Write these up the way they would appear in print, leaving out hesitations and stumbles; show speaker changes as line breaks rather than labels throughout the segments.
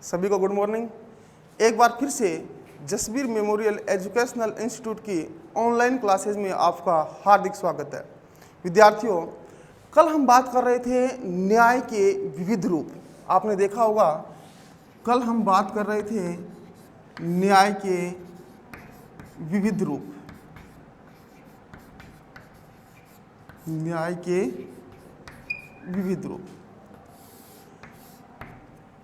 सभी को good morning. एक बार फिर से जसबीर मेमोरियल एजुकेशनल इंस्टीट्यूट की ऑनलाइन क्लासेज में आपका हार्दिक स्वागत है। विद्यार्थियों, कल हम बात कर रहे थे न्याय के विविध रूप। आपने देखा होगा कल हम बात कर रहे थे न्याय के विविध रूप। न्याय के विविध रूप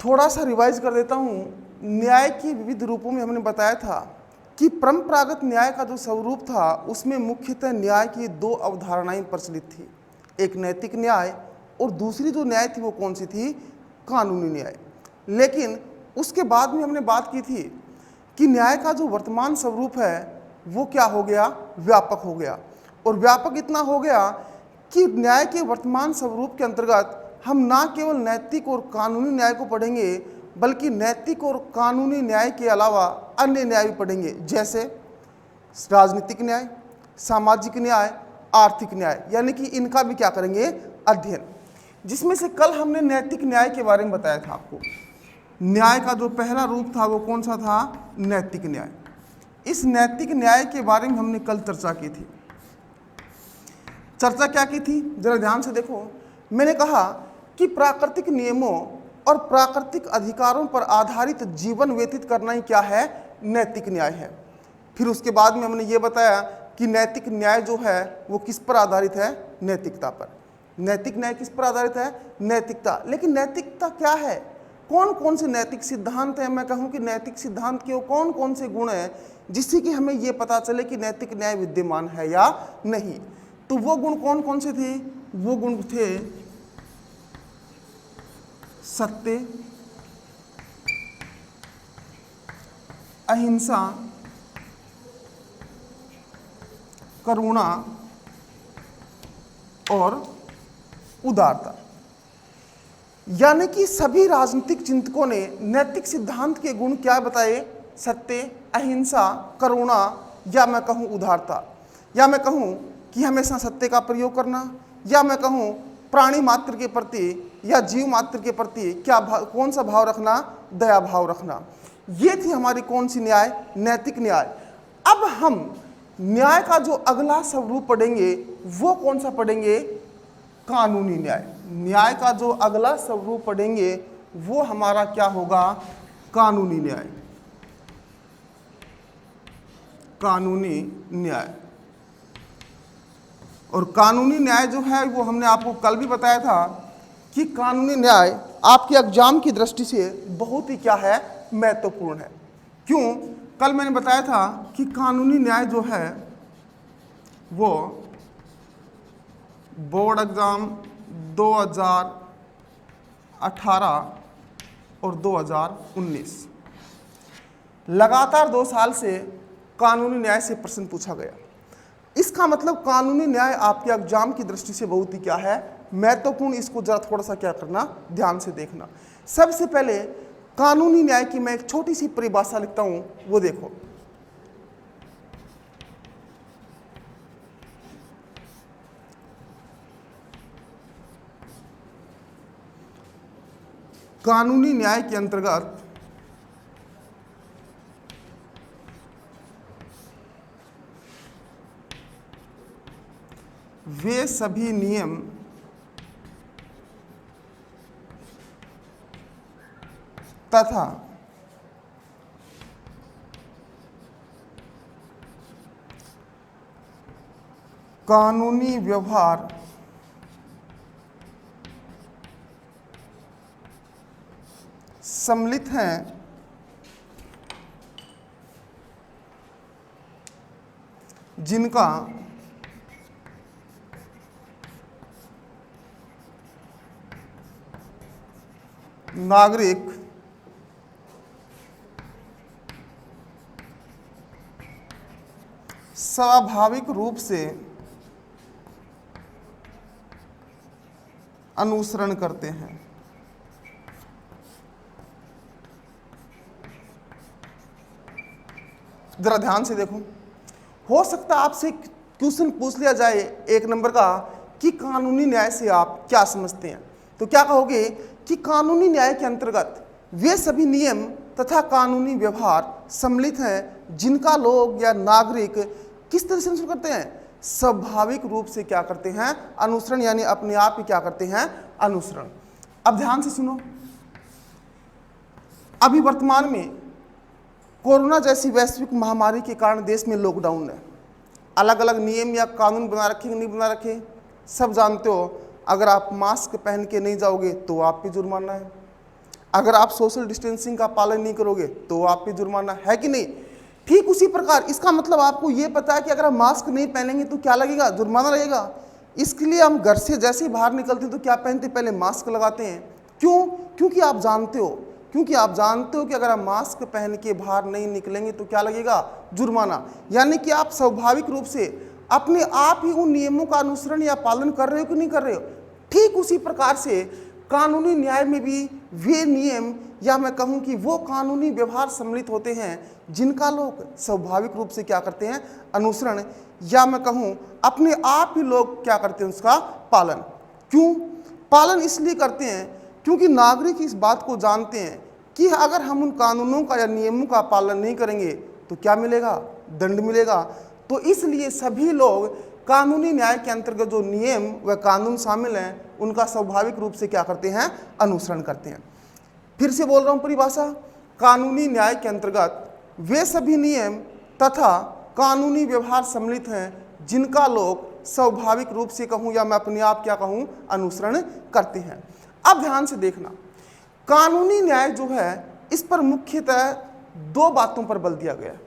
थोड़ा सा रिवाइज कर देता हूँ। न्याय के विविध रूपों में हमने बताया था कि परंपरागत न्याय का जो स्वरूप था उसमें मुख्यतः न्याय की दो अवधारणाएं प्रचलित थी, एक नैतिक न्याय और दूसरी जो न्याय थी वो कौन सी थी, कानूनी न्याय। लेकिन उसके बाद में हमने बात की थी कि न्याय का जो वर्तमान स्वरूप है वो क्या हो गया, व्यापक हो गया। और व्यापक इतना हो गया कि न्याय के वर्तमान स्वरूप के अंतर्गत हम ना केवल नैतिक और कानूनी न्याय को पढ़ेंगे बल्कि नैतिक और कानूनी न्याय के अलावा अन्य न्याय भी पढ़ेंगे, जैसे राजनीतिक न्याय, सामाजिक न्याय, आर्थिक न्याय, यानी कि इनका भी क्या करेंगे, अध्ययन। जिसमें से कल हमने नैतिक न्याय के बारे में बताया था आपको। न्याय का जो पहला रूप था वो कौन सा था, नैतिक न्याय। इस नैतिक न्याय के बारे में हमने कल चर्चा की थी। चर्चा क्या की थी, जरा ध्यान से देखो। मैंने कहा कि प्राकृतिक नियमों और प्राकृतिक अधिकारों पर आधारित जीवन व्यतीत करना ही क्या है, नैतिक न्याय है। फिर उसके बाद में हमने ये बताया कि नैतिक न्याय जो है वो किस पर आधारित है, नैतिकता पर। नैतिक न्याय किस पर आधारित है, नैतिकता। लेकिन नैतिकता क्या है, कौन कौन से नैतिक सिद्धांत हैं, मैं कहूँ कि नैतिक सिद्धांत के कौन कौन से गुण हैं जिससे कि हमें ये पता चले कि नैतिक न्याय विद्यमान है या नहीं। तो वो गुण कौन कौन से थे, वो गुण थे सत्य, अहिंसा, करुणा और उदारता। यानी कि सभी राजनीतिक चिंतकों ने नैतिक सिद्धांत के गुण क्या बताए, सत्य, अहिंसा, करुणा, या मैं कहूँ उदारता, या मैं कहूँ कि हमेशा सत्य का प्रयोग करना, या मैं कहूँ प्राणी मात्र के प्रति या जीव मात्र के प्रति क्या कौन सा भाव रखना, दया भाव रखना। ये थी हमारी कौन सी न्याय, नैतिक न्याय। अब हम न्याय का जो अगला स्वरूप पढ़ेंगे वो कौन सा पढ़ेंगे, कानूनी न्याय। न्याय का जो अगला स्वरूप पढ़ेंगे वो हमारा क्या होगा, कानूनी न्याय। कानूनी न्याय। और कानूनी न्याय जो है वो हमने आपको कल भी बताया था कि कानूनी न्याय आपके एग्जाम की दृष्टि से बहुत ही क्या है, महत्वपूर्ण है। क्यों, कल मैंने बताया था कि कानूनी न्याय जो है वो बोर्ड एग्जाम 2018 और 2019 लगातार 2 साल से कानूनी न्याय से प्रश्न पूछा गया। इसका मतलब कानूनी न्याय आपके एग्जाम की दृष्टि से बहुत ही क्या है, महत्वपूर्ण। इसको जरा थोड़ा सा क्या करना, ध्यान से देखना। सबसे पहले कानूनी न्याय की मैं एक छोटी सी परिभाषा लिखता हूं, वो देखो। कानूनी न्याय के अंतर्गत वे सभी नियम तथा कानूनी व्यवहार सम्मिलित हैं जिनका नागरिक स्वाभाविक रूप से अनुसरण करते हैं। जरा ध्यान से देखो, हो सकता है आपसे क्वेश्चन पूछ लिया जाए 1 नंबर का कि कानूनी न्याय से आप क्या समझते हैं, तो क्या कहोगे कि कानूनी न्याय के अंतर्गत वे सभी नियम तथा कानूनी व्यवहार सम्मिलित हैं जिनका लोग या नागरिक किस तरह से अनुसरण करते हैं? स्वाभाविक रूप से क्या करते हैं? अनुसरण, यानी अपने आप ही क्या करते हैं? अनुसरण। अब ध्यान से सुनो, अभी वर्तमान में कोरोना जैसी वैश्विक महामारी के कारण देश में लॉकडाउन है। अलग अलग नियम या कानून बना रखे कि नहीं बना रखे, सब जानते हो। अगर आप मास्क पहन के नहीं जाओगे तो आप पे जुर्माना है, अगर आप सोशल डिस्टेंसिंग का पालन नहीं करोगे तो आप पे जुर्माना है कि नहीं? ठीक उसी प्रकार इसका मतलब आपको ये पता है कि अगर हम मास्क नहीं पहनेंगे तो क्या लगेगा? जुर्माना लगेगा। इसके लिए हम घर से जैसे ही बाहर निकलते हैं तो क्या पहनते हैं? पहले मास्क लगाते हैं। क्यों? क्योंकि आप जानते हो कि अगर हम मास्क पहन के बाहर नहीं निकलेंगे तो क्या लगेगा? जुर्माना। यानी कि आप स्वाभाविक रूप से अपने आप ही उन नियमों का अनुसरण या पालन कर रहे हो कि नहीं कर रहे हो? ठीक उसी प्रकार से कानूनी न्याय में भी वे नियम या मैं कहूं कि वो कानूनी व्यवहार सम्मिलित होते हैं जिनका लोग स्वाभाविक रूप से क्या करते हैं? अनुसरण, या मैं कहूं अपने आप ही लोग क्या करते हैं? उसका पालन। क्यों पालन? इसलिए करते हैं क्योंकि नागरिक इस बात को जानते हैं कि अगर हम उन कानूनों का या नियमों का पालन नहीं करेंगे तो क्या मिलेगा? दंड मिलेगा। तो इसलिए सभी लोग कानूनी न्याय के अंतर्गत जो नियम व कानून शामिल हैं उनका स्वाभाविक रूप से क्या करते हैं? अनुसरण करते हैं। फिर से बोल रहा हूं परिभाषा, कानूनी न्याय के अंतर्गत वे सभी नियम तथा कानूनी व्यवहार सम्मिलित हैं जिनका लोग स्वाभाविक रूप से कहूं या मैं अपने आप क्या कहूं? अनुसरण करते हैं। अब ध्यान से देखना, कानूनी न्याय जो है इस पर मुख्यतः दो बातों पर बल दिया गया है।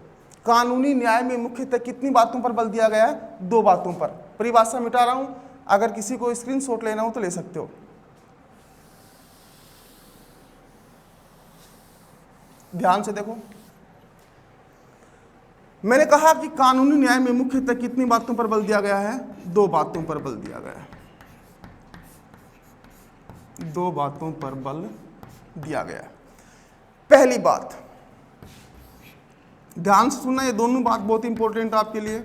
कानूनी न्याय में मुख्यतः कितनी बातों पर बल दिया गया है? दो बातों पर। परिभाषा मिटा रहा हूं, अगर किसी को स्क्रीनशॉट लेना हो तो ले सकते हो। ध्यान से देखो, मैंने कहा कि कानूनी न्याय में मुख्यतः कितनी बातों पर बल दिया गया है? दो बातों पर बल दिया गया है। दो बातों पर बल दिया गया है। पहली बात, ध्यान से सुनना, ये दोनों बात बहुत इंपॉर्टेंट है आपके लिए।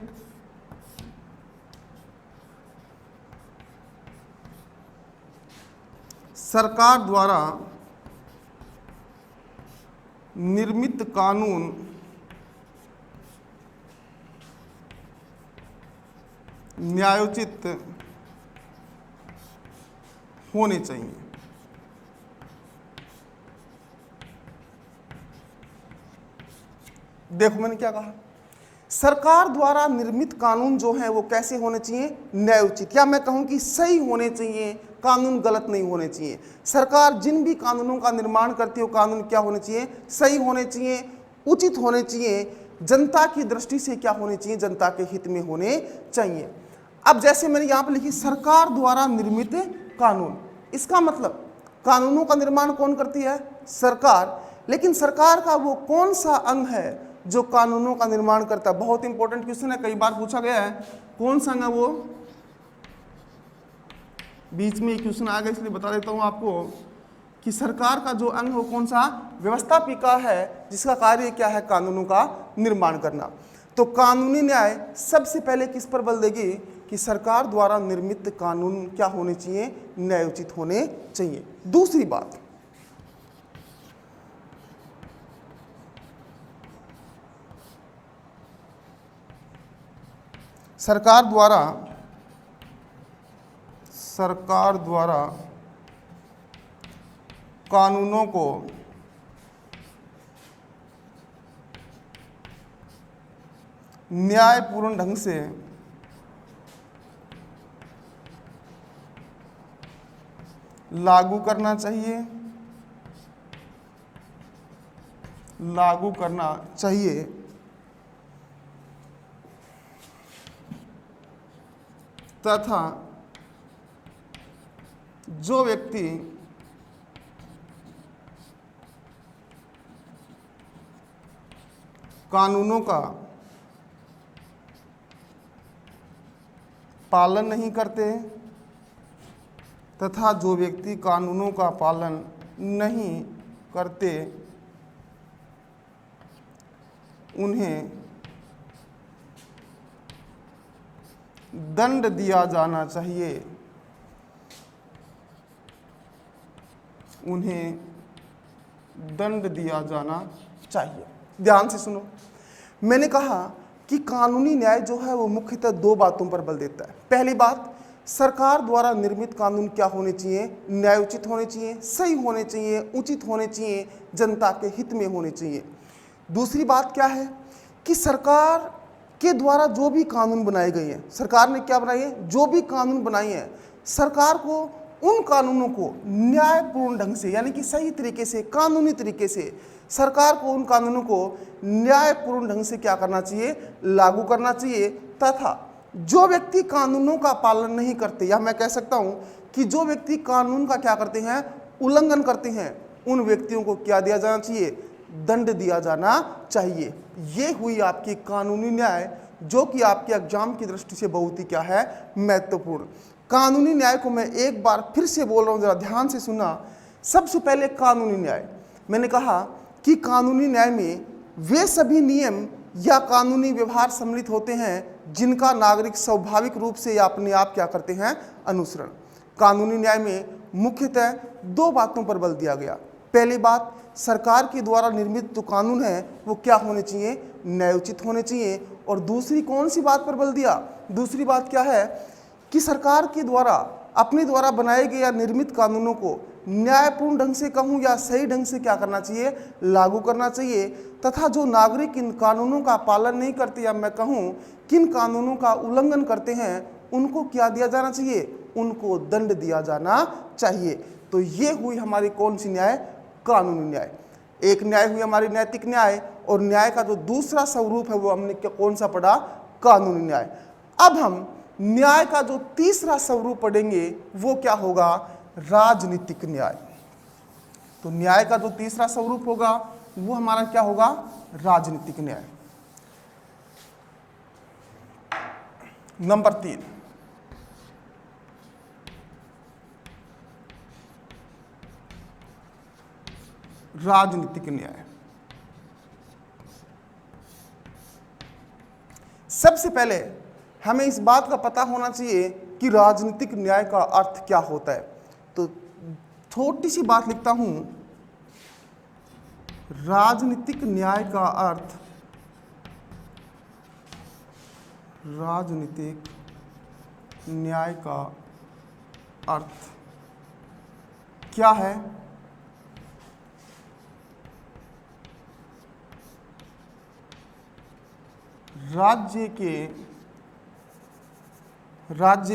सरकार द्वारा निर्मित कानून न्यायोचित होने चाहिए। देखो मैंने क्या कहा, सरकार द्वारा निर्मित कानून जो है वो कैसे होने चाहिए? न्यायोचित, या मैं कहूं कि सही होने चाहिए। कानून गलत नहीं होने चाहिए। सरकार जिन भी कानूनों का निर्माण करती है वो कानून क्या होने चाहिए? सही होने चाहिए, उचित होने चाहिए, जनता की दृष्टि से क्या होने चाहिए? जनता के हित में होने चाहिए। अब जैसे मैंने यहाँ पर लिखी सरकार द्वारा निर्मित कानून, इसका मतलब कानूनों का निर्माण कौन करती है? सरकार। लेकिन सरकार का वो कौन सा अंग है जो कानूनों का निर्माण करता है? बहुत इंपॉर्टेंट क्वेश्चन है, कई बार पूछा गया है। कौन सा अंग है वो? बीच में एक क्वेश्चन आ गया इसलिए बता देता हूं आपको कि सरकार का जो अंग है वो कौन सा? व्यवस्थापिका है, जिसका कार्य क्या है? कानूनों का निर्माण करना। तो कानूनी न्याय सबसे पहले किस पर बल देगी? कि सरकार द्वारा निर्मित कानून क्या होने चाहिए? न्यायोचित होने चाहिए। दूसरी बात, सरकार द्वारा कानूनों को न्यायपूर्ण ढंग से लागू करना चाहिए तथा जो व्यक्ति कानूनों का पालन नहीं करते तथा जो व्यक्ति कानूनों का पालन नहीं करते उन्हें दंड दिया जाना चाहिए। दंड दिया जाना चाहिए। ध्यान से सुनो, मैंने कहा कि कानूनी न्याय जो है वो मुख्यतः दो बातों पर बल देता है। पहली बात, सरकार द्वारा निर्मित कानून क्या होने चाहिए, न्यायोचित होने चाहिए, सही होने चाहिए, उचित होने चाहिए, जनता के हित में होने चाहिए। दूसरी बात क्या है कि सरकार के द्वारा जो भी कानून बनाए गए हैं, सरकार ने क्या बनाए हैं, जो भी कानून बनाए हैं, सरकार को उन कानूनों को न्यायपूर्ण ढंग से, यानी कि सही तरीके से, कानूनी तरीके से, सरकार को उन कानूनों को न्यायपूर्ण ढंग से क्या करना चाहिए, लागू करना चाहिए। तथा जो व्यक्ति कानूनों का पालन नहीं करते, या मैं कह सकता हूं कि जो व्यक्ति कानून का क्या करते हैं, उल्लंघन करते हैं, उन व्यक्तियों को क्या दिया जाना चाहिए, दंड दिया जाना चाहिए। ये हुई आपकी कानूनी न्याय, जो कि आपके एग्जाम की दृष्टि से बहुत ही क्या है, महत्वपूर्ण। कानूनी न्याय को मैं एक बार फिर से बोल रहा हूं, जरा ध्यान से सुनना। सबसे पहले कानूनी न्याय, मैंने कहा कि कानूनी न्याय में वे सभी नियम या कानूनी व्यवहार सम्मिलित होते हैं जिनका नागरिक स्वाभाविक रूप से या अपने आप क्या करते हैं, अनुसरण। कानूनी न्याय में मुख्यतः दो बातों पर बल दिया गया। पहली बात, सरकार के द्वारा निर्मित जो कानून है वो क्या होने चाहिए, न्यायोचित होने चाहिए। और दूसरी कौन सी बात पर बल दिया, दूसरी बात क्या है कि सरकार के द्वारा अपने द्वारा बनाए गए या निर्मित कानूनों को न्यायपूर्ण ढंग से कहूँ या सही ढंग से क्या करना चाहिए, लागू करना चाहिए। तथा जो नागरिक इन कानूनों का पालन नहीं करते, या मैं कहूँ किन कानूनों का उल्लंघन करते हैं, उनको क्या दिया जाना चाहिए, उनको दंड दिया जाना चाहिए। तो ये हुई हमारी कौन सी न्याय, कानूनी न्याय। एक न्याय हुई हमारी नैतिक न्याय, और न्याय का जो दूसरा स्वरूप है वो हमने कौन सा पढ़ा, कानूनी न्याय। अब हम न्याय का जो तीसरा स्वरूप पढ़ेंगे वो क्या होगा, राजनीतिक न्याय। तो न्याय का जो तीसरा स्वरूप होगा वो हमारा क्या होगा, राजनीतिक न्याय। नंबर 3, राजनीतिक न्याय। सबसे पहले हमें इस बात का पता होना चाहिए कि राजनीतिक न्याय का अर्थ क्या होता है। तो छोटी सी बात लिखता हूं, राजनीतिक न्याय का अर्थ, राजनीतिक न्याय का अर्थ क्या है, राज्य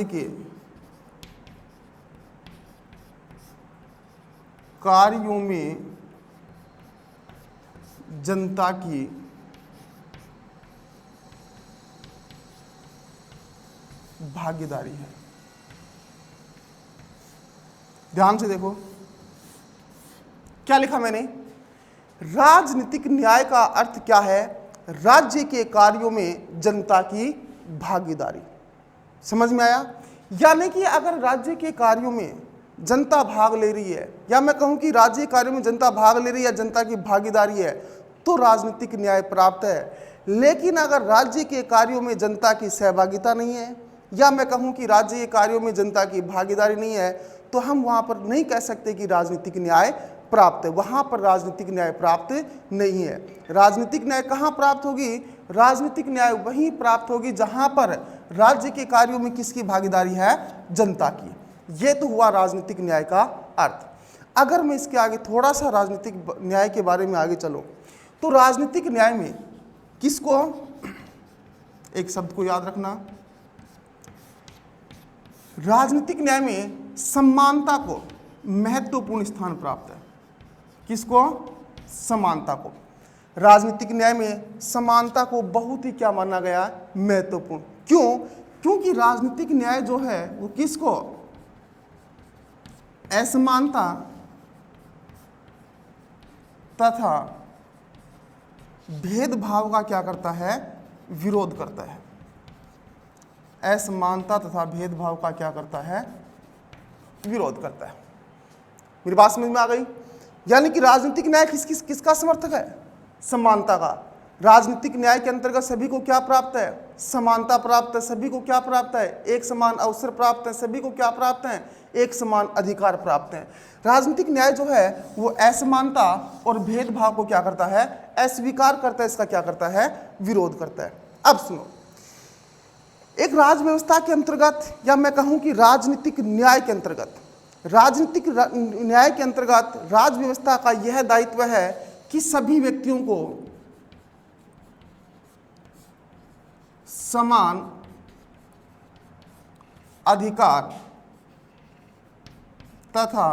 के कार्यों में जनता की भागीदारी है। ध्यान से देखो क्या लिखा मैंने, राजनीतिक न्याय का अर्थ क्या है, राज्य के कार्यों में जनता की भागीदारी। समझ में आया? यानी कि अगर राज्य के कार्यों में जनता भाग ले रही है, या मैं कहूं कि राज्य कार्यों में जनता भाग ले रही है, जनता की भागीदारी है, तो राजनीतिक न्याय प्राप्त है। लेकिन अगर राज्य के कार्यों में जनता की सहभागिता नहीं है, या मैं कहूं कि राज्य के कार्यों में जनता की भागीदारी नहीं है, तो हम वहां पर नहीं कह सकते कि राजनीतिक न्याय प्राप्त है। वहां पर राजनीतिक न्याय प्राप्त नहीं है। राजनीतिक न्याय कहां प्राप्त होगी, राजनीतिक न्याय वहीं प्राप्त होगी जहां पर राज्य के कार्यों में किसकी भागीदारी है, जनता की। यह तो हुआ राजनीतिक न्याय का अर्थ। अगर मैं इसके आगे थोड़ा सा राजनीतिक न्याय के बारे में आगे चलूं, तो राजनीतिक न्याय में किसको, एक शब्द को याद रखना, राजनीतिक न्याय में समानता को महत्वपूर्ण स्थान प्राप्त है। किसको, समानता को। राजनीतिक न्याय में समानता को बहुत ही क्या माना गया, महत्वपूर्ण। क्यों? क्योंकि राजनीतिक न्याय जो है वो किसको, असमानता तथा भेदभाव का क्या करता है, विरोध करता है। असमानता तथा भेदभाव का क्या करता है, विरोध करता है। मेरी बात समझ में आ गई? यानी कि राजनीतिक न्याय किसका समर्थक है, समानता का। राजनीतिक न्याय के अंतर्गत सभी को क्या प्राप्त है, समानता प्राप्त है। सभी को क्या प्राप्त है, एक समान अवसर प्राप्त है। सभी को क्या प्राप्त है, एक समान अधिकार प्राप्त हैं। राजनीतिक न्याय जो है वो असमानता और भेदभाव को क्या करता है, अस्वीकार करता है, इसका क्या करता है, विरोध करता है। अब सुनो, एक राज व्यवस्था के अंतर्गत या मैं कहूं कि राजनीतिक न्याय के अंतर्गत, राजनीतिक न्याय के अंतर्गत राज व्यवस्था का यह दायित्व है कि सभी व्यक्तियों को समान अधिकार तथा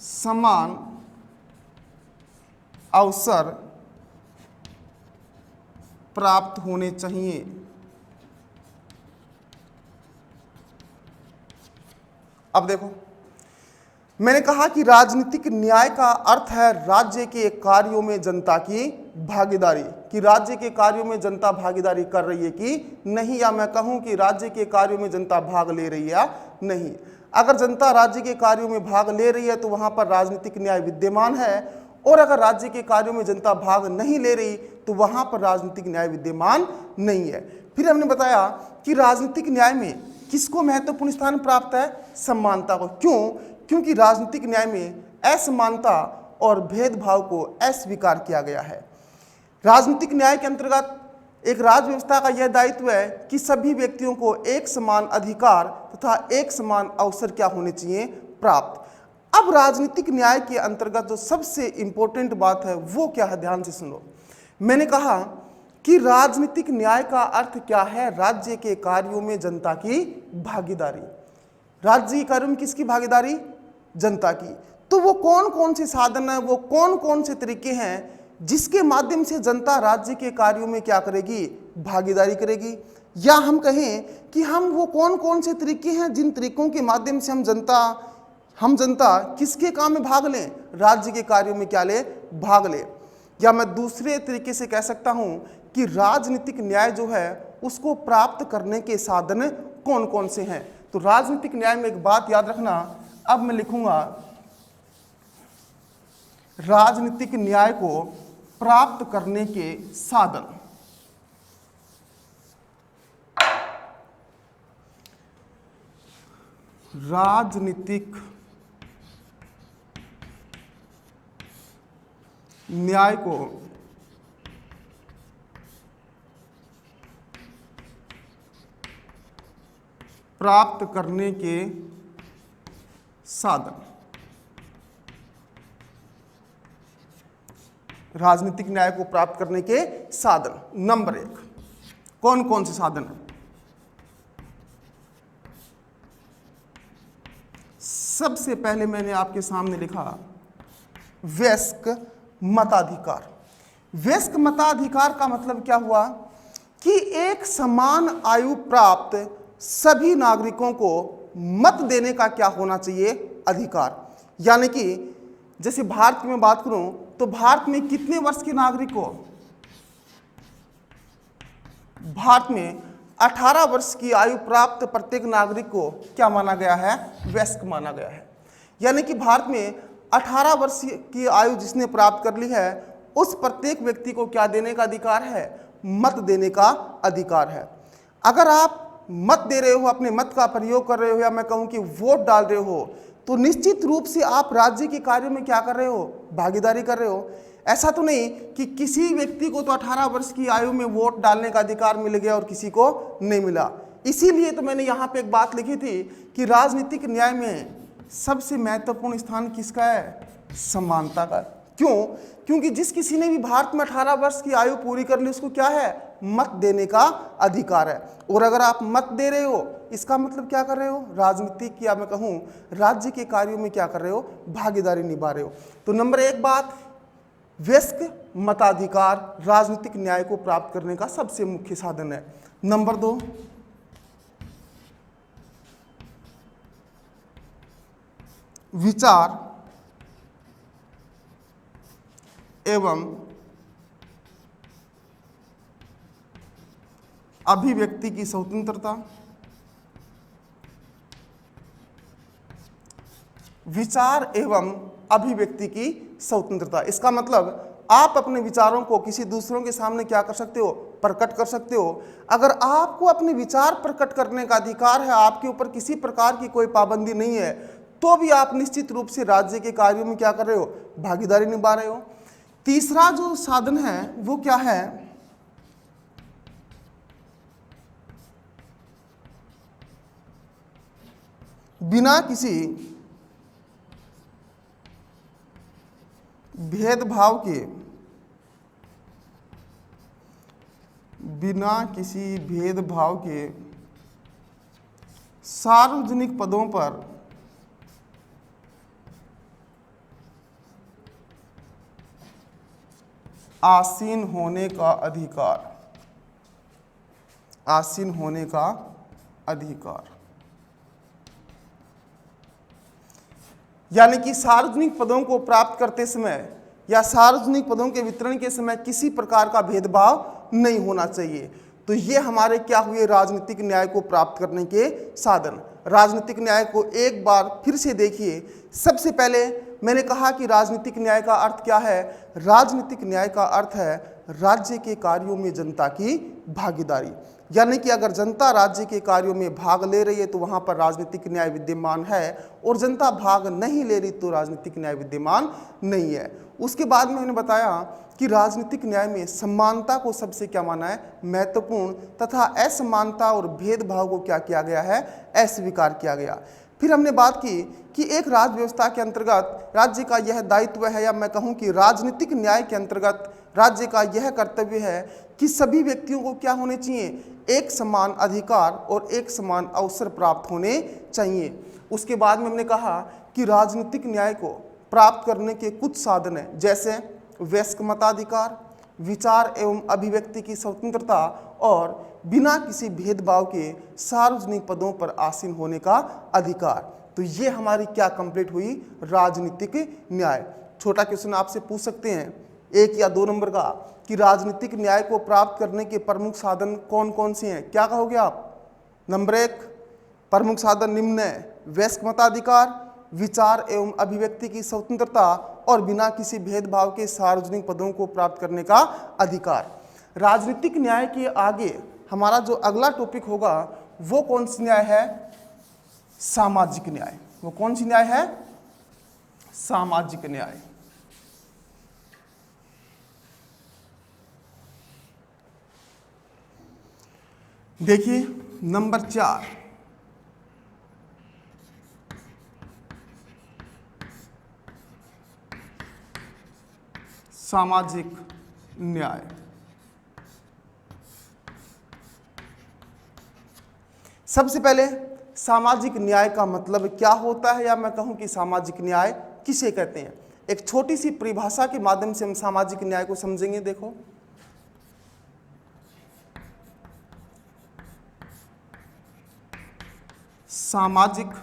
समान अवसर प्राप्त होने चाहिए। अब देखो, मैंने कहा कि राजनीतिक न्याय का अर्थ है राज्य के कार्यों में जनता की भागीदारी, कि राज्य के कार्यों में जनता भागीदारी कर रही है कि नहीं, या मैं कहूं कि राज्य के कार्यों में जनता भाग ले रही है या नहीं। अगर जनता राज्य के कार्यों में भाग ले रही है तो वहां पर राजनीतिक न्याय विद्यमान है, और अगर राज्य के कार्यों में जनता भाग नहीं ले रही तो वहां पर राजनीतिक न्याय विद्यमान नहीं है। फिर हमने बताया कि राजनीतिक न्याय में किसको महत्वपूर्ण स्थान प्राप्त है, समानता को। क्यों? क्योंकि राजनीतिक न्याय में असमानता और भेदभाव को अस्वीकार किया गया है। राजनीतिक न्याय के अंतर्गत एक राज्य व्यवस्था का यह दायित्व है कि सभी व्यक्तियों को एक समान अधिकार तथा एक समान अवसर क्या होने चाहिए, प्राप्त। अब राजनीतिक न्याय के अंतर्गत जो सबसे इंपॉर्टेंट बात है वो क्या है, ध्यान से सुनो। मैंने कहा कि राजनीतिक न्याय का अर्थ क्या है, राज्य के कार्यों में जनता की भागीदारी। राज्य के कार्यों में किसकी भागीदारी, जनता की। तो वो कौन कौन से साधन है, वो कौन कौन से तरीके हैं जिसके माध्यम से जनता राज्य के कार्यों में क्या करेगी, भागीदारी करेगी। या हम कहें कि हम वो कौन कौन से तरीके हैं जिन तरीकों के माध्यम से हम जनता किसके काम में भाग लें, राज्य के कार्यों में क्या ले, भाग ले। या मैं दूसरे तरीके से कह सकता हूं कि राजनीतिक न्याय जो है उसको प्राप्त करने के साधन कौन कौन से हैं। तो राजनीतिक न्याय में एक बात याद रखना, अब मैं लिखूंगा राजनीतिक न्याय को प्राप्त करने के साधन। राजनीतिक न्याय को प्राप्त करने के साधन। राजनीतिक न्याय को प्राप्त करने के साधन नंबर 1, कौन कौन से साधन हैं? सबसे पहले मैंने आपके सामने लिखा वयस्क मताधिकार। वयस्क मताधिकार का मतलब क्या हुआ कि एक समान आयु प्राप्त सभी नागरिकों को मत देने का क्या होना चाहिए, अधिकार। यानी कि जैसे भारत की मैं बात करूं तो भारत में कितने वर्ष के नागरिक को, भारत में 18 वर्ष की आयु प्राप्त प्रत्येक नागरिक को क्या माना गया है, वयस्क माना गया है। यानी कि भारत में 18 वर्ष की आयु जिसने प्राप्त कर ली है उस प्रत्येक व्यक्ति को क्या देने का अधिकार है, मत देने का अधिकार है। अगर आप मत दे रहे हो, अपने मत का प्रयोग कर रहे हो, या मैं कहूं कि वोट डाल रहे हो, तो निश्चित रूप से आप राज्य के कार्यों में क्या कर रहे हो, भागीदारी कर रहे हो। ऐसा तो नहीं कि किसी व्यक्ति को तो 18 वर्ष की आयु में वोट डालने का अधिकार मिल गया और किसी को नहीं मिला। इसीलिए तो मैंने यहाँ पे एक बात लिखी थी कि राजनीतिक न्याय में सबसे महत्वपूर्ण स्थान किसका है, समानता का। क्यों? क्योंकि जिस किसी ने भी भारत में 18 वर्ष की आयु पूरी कर ली उसको क्या है, मत देने का अधिकार है। और अगर आप मत दे रहे हो इसका मतलब क्या कर रहे हो, राजनीतिक या मैं कहूँ राज्य के कार्यों में क्या कर रहे हो, भागीदारी निभा रहे हो। तो नंबर 1 बात, वयस्क मताधिकार राजनीतिक न्याय को प्राप्त करने का सबसे मुख्य साधन है। नंबर 2, विचार एवं अभिव्यक्ति की स्वतंत्रता। विचार एवं अभिव्यक्ति की स्वतंत्रता, इसका मतलब आप अपने विचारों को किसी दूसरों के सामने क्या कर सकते हो, प्रकट कर सकते हो। अगर आपको अपने विचार प्रकट करने का अधिकार है, आपके ऊपर किसी प्रकार की कोई पाबंदी नहीं है, तो भी आप निश्चित रूप से राज्य के कार्यों में क्या कर रहे हो, भागीदारी निभा रहे हो। तीसरा जो साधन है वो क्या है, बिना किसी भेदभाव के, बिना किसी भेदभाव के सार्वजनिक पदों पर आसीन होने का अधिकार, आसीन होने का अधिकार। यानी कि सार्वजनिक पदों को प्राप्त करते समय या सार्वजनिक पदों के वितरण के समय किसी प्रकार का भेदभाव नहीं होना चाहिए। तो ये हमारे क्या हुए, राजनीतिक न्याय को प्राप्त करने के साधन। राजनीतिक न्याय को एक बार फिर से देखिए। सबसे पहले मैंने कहा कि राजनीतिक न्याय का अर्थ क्या है। राजनीतिक न्याय का अर्थ है राज्य के कार्यों में जनता की भागीदारी। यानी कि अगर जनता राज्य के कार्यों में भाग ले रही है तो वहां पर राजनीतिक न्याय विद्यमान है, और जनता भाग नहीं ले रही तो राजनीतिक न्याय विद्यमान नहीं है। उसके बाद में मैंने बताया कि राजनीतिक न्याय में समानता को सबसे क्या माना है, महत्वपूर्ण, तथा असमानता और भेदभाव को क्या किया गया है, अस्वीकार किया गया। फिर हमने बात की कि एक राज्य व्यवस्था के अंतर्गत राज्य का यह दायित्व है, या मैं कहूं कि राजनीतिक न्याय के अंतर्गत राज्य का यह कर्तव्य है कि सभी व्यक्तियों को क्या होने चाहिए, एक समान अधिकार और एक समान अवसर प्राप्त होने चाहिए। उसके बाद में हमने कहा कि राजनीतिक न्याय को प्राप्त करने के कुछ साधन हैं, जैसे वयस्क मताधिकार, विचार एवं अभिव्यक्ति की स्वतंत्रता और बिना किसी भेदभाव के सार्वजनिक पदों पर आसीन होने का अधिकार। तो ये हमारी क्या कंप्लीट हुई, राजनीतिक न्याय। छोटा क्वेश्चन आपसे पूछ सकते हैं 1 या 2 नंबर का कि राजनीतिक न्याय को प्राप्त करने के प्रमुख साधन कौन कौन से हैं, क्या कहोगे आप। नंबर 1 प्रमुख साधन निम्न है, वयस्क मताधिकार, विचार एवं अभिव्यक्ति की स्वतंत्रता और बिना किसी भेदभाव के सार्वजनिक पदों को प्राप्त करने का अधिकार। राजनीतिक न्याय के आगे हमारा जो अगला टॉपिक होगा वो कौन सी न्याय है, सामाजिक न्याय। वो कौन सी न्याय है, सामाजिक न्याय। देखिए नंबर 4, सामाजिक न्याय। सबसे पहले सामाजिक न्याय का मतलब क्या होता है, या मैं कहूं कि सामाजिक न्याय किसे कहते हैं। एक छोटी सी परिभाषा के माध्यम से हम सामाजिक न्याय को समझेंगे। देखो, सामाजिक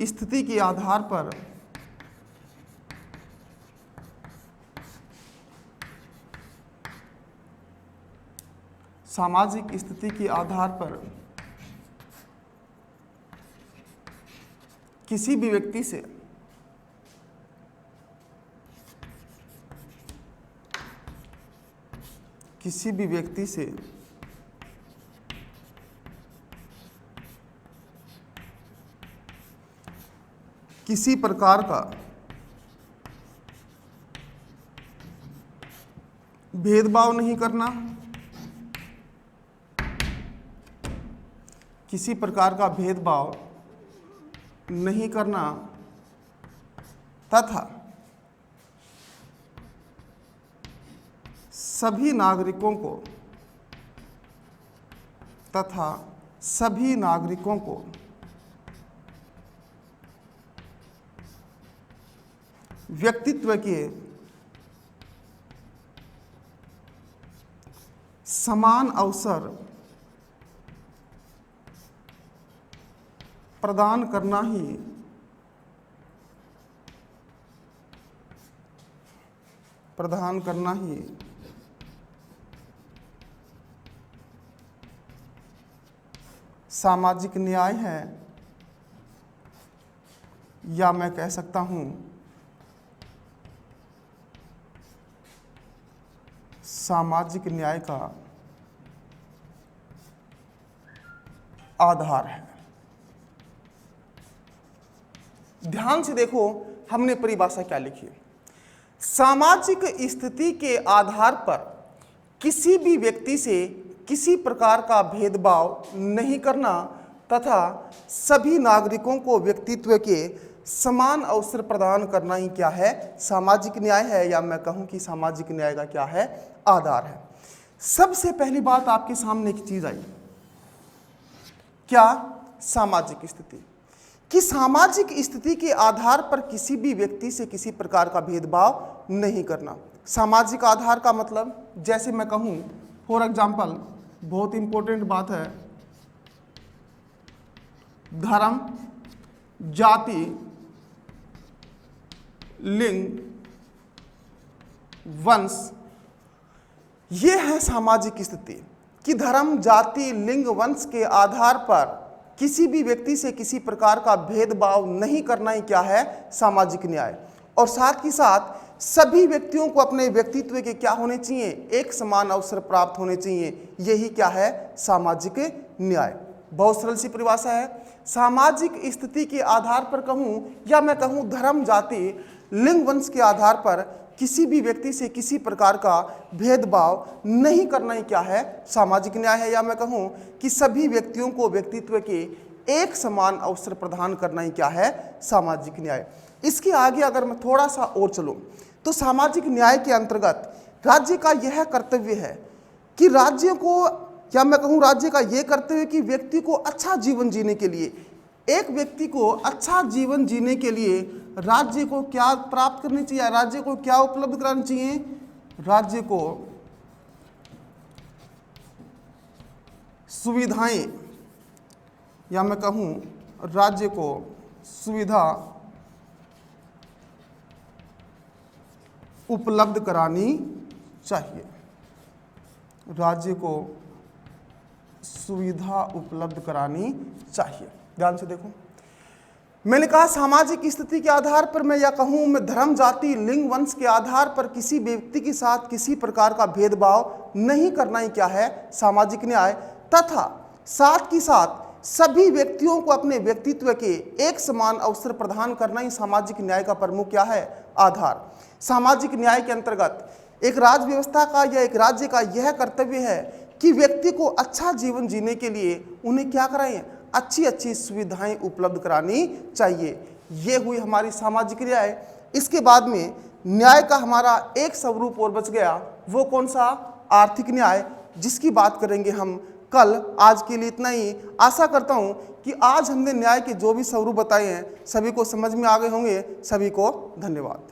स्थिति के आधार पर सामाजिक स्थिति के आधार पर किसी भी व्यक्ति से किसी प्रकार का भेदभाव नहीं करना, किसी प्रकार का भेदभाव नहीं करना तथा सभी नागरिकों को व्यक्तित्व के समान अवसर प्रदान करना ही सामाजिक न्याय है, या मैं कह सकता हूं सामाजिक न्याय का आधार है। ध्यान से देखो हमने परिभाषा क्या लिखी। सामाजिक स्थिति के आधार पर किसी भी व्यक्ति से किसी प्रकार का भेदभाव नहीं करना तथा सभी नागरिकों को व्यक्तित्व के समान अवसर प्रदान करना ही क्या है, सामाजिक न्याय है, या मैं कहूं कि सामाजिक न्याय का क्या है, आधार है। सबसे पहली बात आपके सामने एक चीज आई, क्या, सामाजिक स्थिति, कि सामाजिक स्थिति के आधार पर किसी भी व्यक्ति से किसी प्रकार का भेदभाव नहीं करना। सामाजिक आधार का मतलब, जैसे मैं कहूं फॉर एग्जाम्पल, बहुत इंपॉर्टेंट बात है, धर्म, जाति, लिंग, वंश, ये है सामाजिक स्थिति, कि धर्म, जाति, लिंग, वंश के आधार पर किसी भी व्यक्ति से किसी प्रकार का भेदभाव नहीं करना ही क्या है, सामाजिक न्याय। और साथ ही साथ सभी व्यक्तियों को अपने व्यक्तित्व के क्या होने चाहिए, एक समान अवसर प्राप्त होने चाहिए, यही क्या है, सामाजिक न्याय। बहुत सरल सी परिभाषा है। सामाजिक स्थिति के आधार पर कहूं या मैं कहूं धर्म, जाति, लिंग, वंश के आधार पर किसी भी व्यक्ति से किसी प्रकार का भेदभाव नहीं करना ही क्या है, सामाजिक न्याय है। या मैं कहूं कि सभी व्यक्तियों को व्यक्तित्व के एक समान अवसर प्रदान करना ही क्या है, सामाजिक न्याय। इसके आगे अगर मैं थोड़ा सा और चलूं तो सामाजिक न्याय के अंतर्गत राज्य का यह कर्तव्य है कि राज्य को, या मैं कहूं राज्य का यह कर्तव्य कि व्यक्ति को अच्छा जीवन जीने के लिए, एक व्यक्ति को अच्छा जीवन जीने के लिए राज्य को क्या प्राप्त करनी चाहिए, राज्य को क्या उपलब्ध कराना चाहिए, राज्य को सुविधाएं, या मैं कहूं राज्य को सुविधा उपलब्ध करानी चाहिए, राज्य को सुविधा उपलब्ध करानी चाहिए। ध्यान से देखो, मैंने कहा सामाजिक स्थिति के आधार पर मैं या कहूं मैं धर्म, जाति, लिंग, वंश के आधार पर किसी व्यक्ति के साथ किसी प्रकार का भेदभाव नहीं करना ही क्या है, सामाजिक न्याय। तथा साथ ही साथ सभी व्यक्तियों को अपने व्यक्तित्व के एक समान अवसर प्रदान करना ही सामाजिक न्याय का प्रमुख क्या है, आधार। सामाजिक न्याय के अंतर्गत एक राज्य व्यवस्था का या एक राज्य का यह कर्तव्य है कि व्यक्ति को अच्छा जीवन जीने के लिए उन्हें क्या कराएं, अच्छी अच्छी सुविधाएं उपलब्ध करानी चाहिए। ये हुई हमारी सामाजिक न्याय। इसके बाद में न्याय का हमारा एक स्वरूप और बच गया, वो कौन सा, आर्थिक न्याय, जिसकी बात करेंगे हम कल। आज के लिए इतना ही। आशा करता हूं कि आज हमने न्याय के जो भी स्वरूप बताए हैं सभी को समझ में आ गए होंगे। सभी को धन्यवाद।